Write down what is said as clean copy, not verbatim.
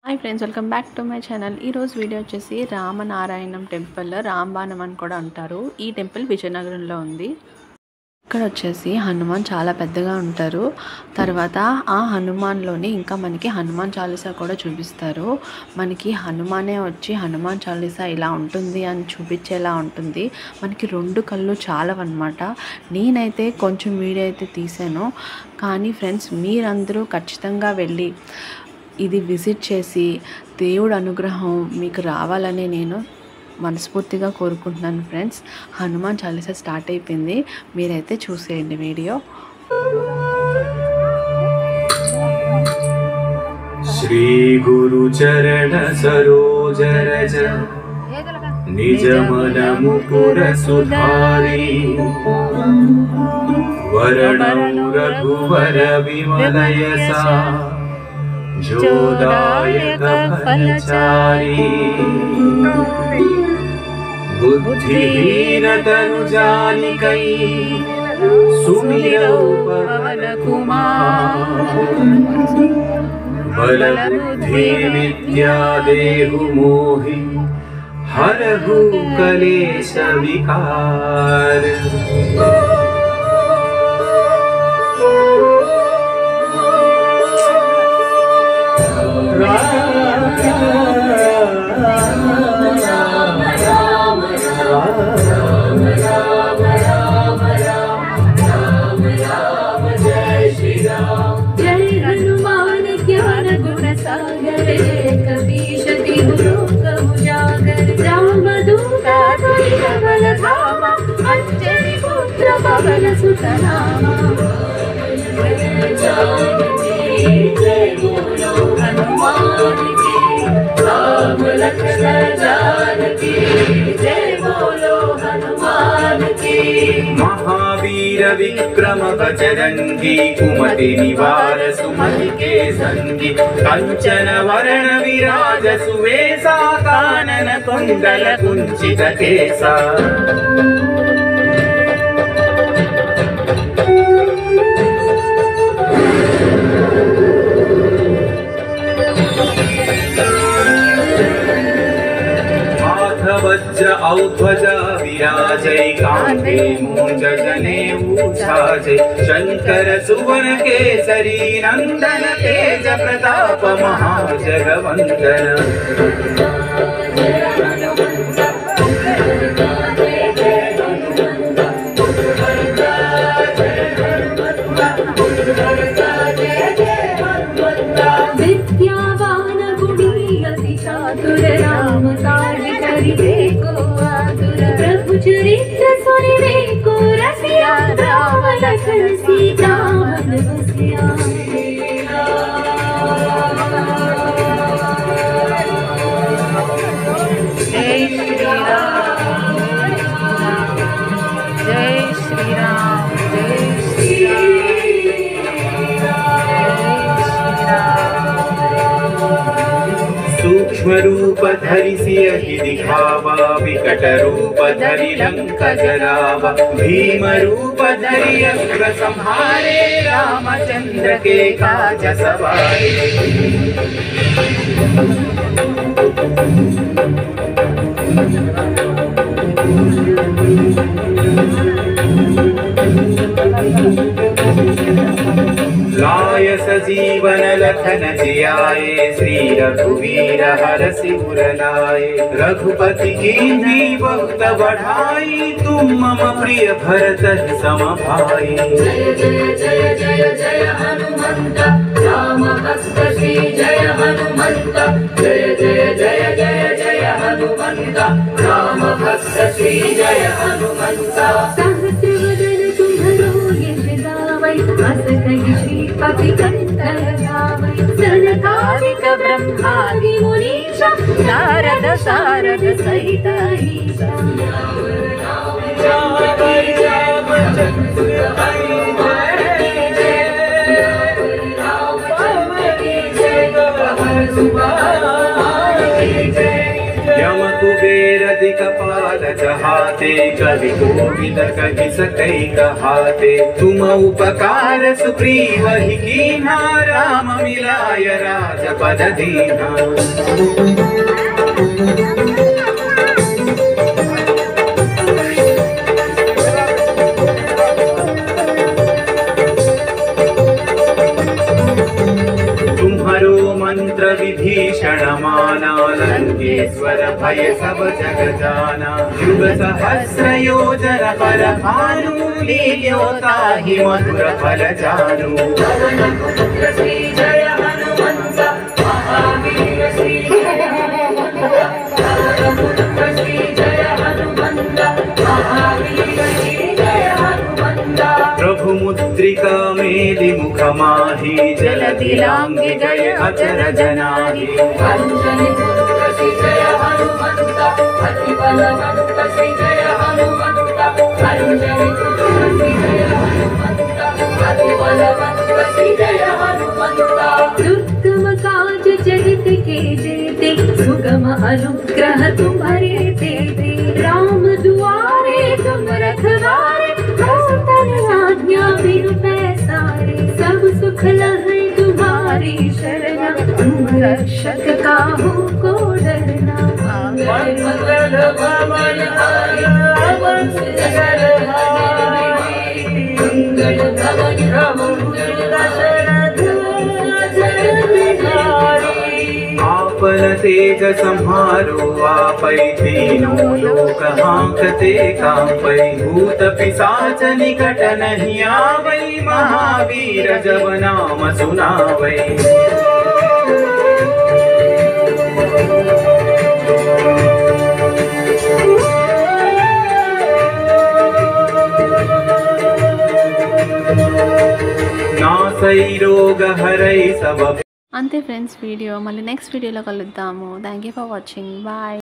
Hi friends, welcome back to my channel. ఈరోజు video వచ్చేసి Ramanarayanam temple, రాంబాణం అని కూడా అంటారు. ఈ టెంపుల్ విజయనగరంలో ఉంది. ఇక్కడ వచ్చేసి హనుమాన్ చాలా పెద్దగా ఉంటారు. తర్వాత ఆ హనుమాన్లోని ఇంకా మనకి హనుమాన్ చాలీసా కూడా చూపిస్తారు. మనకి హనుమానే వచ్చి హనుమాన్ చాలీసా ఇలా ఉంటుంది అని చూపించేలా ఉంటుంది. మనకి 2 కళ్ళు చాలవన్నమాట. నేనైతే కొంచెం వీడియో అయితే తీసాను. కానీ ఫ్రెండ్స్, మీరందరూ ఖచ్చితంగా వెళ్ళి ఇది విజిట్ చేసి దేవుడు అనుగ్రహం మీకు రావాలని నేను మనస్ఫూర్తిగా కోరుకుంటున్నాను. ఫ్రెండ్స్, హనుమాన్ చాలీసా స్టార్ట్ అయిపోయింది. మీరైతే చూసేయండి వీడియో. శ్రీ గురు చరణ సరోజ రజ నిజ మనము పుర సుధారి వరణము రఘువర విమలయసా जोदायक फलचारी बुद्धिहीन तनु जानिकै सुमिरौ पवन कुमार बल बुद्धि विद्या देहु मोहि हरहु कलेश विकार महावीर विक्रम बजरंगी कुमति निवार सुमति के संगी कंचन वरण विराज सुवेशा कानन कुंडल कुंचित केसा वज्र औध्वज विराजै कांधे मूंज जनेऊ छाजै शंकर सुवन केसरी नंदन तेज प्रताप महाजगवंदन प्रभु चरित्र सुनिवे को रसिया राम लखन सीता मन बसिया जय श्री राम जय श्री राम जय श्री सूक्ष्म रूप धरि सियहि दिखावा विकट रूप धरि लंक जरावा भीम रूप धरि अस्त्र संहारे रामचंद्र के काज सवारे लाय सजीवन लखन जियाए श्री रघुवीर हरषि उर लाए रघुपति कीन्ही बहुत बढ़ाई तुम मम प्रिय भरत सम भाई जय जय जय जय जय हनुमंत राम भक्त श्री जय हनुमंत जय जय जय जय जय हनुमंत राम भक्त श्री जय हनुमंत सहस वदन तुम्हरो यश गावै अस कहि श्रीपति कंठ लगावै सनकादिक ब्रह्मादि मुनीषा नारद सारद सहित ईशा यम कुबेर दिक्पाल चहाते, कवि कोविद कहि सकै कहाते। तुम उपकार सुग्रीव ही कीन्हा, राम मिलाय राजपद दीन्हा। मंत्र विभीषण माना, लंकेश्वर भय सब जग जाना। युग सहस्र योजन पर भानु, लील्यो ताहि मधुर फल जानू। पवन पुत्र श्री जय हनुमंत, महावीर श्री जय हनुमंत। पवन पुत्र श्री जय हनुमंत, महावीर श्री जय हनुमंत। प्रभु मुद्रिका मेलि मुख माहि, जलधि लांघि गए अचर जनाहि। अंजनी पुत्र श्री जय हनुमंत, अति बलवंत श्री जय हनुमंत। अंजनी पुत्र श्री जय हनुमंत, अति बलवंत श्री जय हनुमंत। दुर्गम काज जनित के जेते, सुगम अनुग्रह तुम्हारे तेते। राम दुआरे तुम रखवारे, आज्ञा बिनु पैसारे। सब सुख लहै तुम्हारी शरणा, तुम रक्षक काहू को डरना। मंगल भवन हारी, पवन सुंदर हारी। मंगल भवन मंगल दशरथ अजर बिहारी। आपन तेज सम्हारो, आपै तीनों लोक हांकते कांपै। भूत पिशाच निकट नहीं आवै, महावीर जब नाम सुनावै। नासै रोग हरै सब। అంతే ఫ్రెండ్స్ వీడియో. మళ్ళీ నెక్స్ట్ వీడియోలో కలుద్దాము. Thank you for watching. Bye.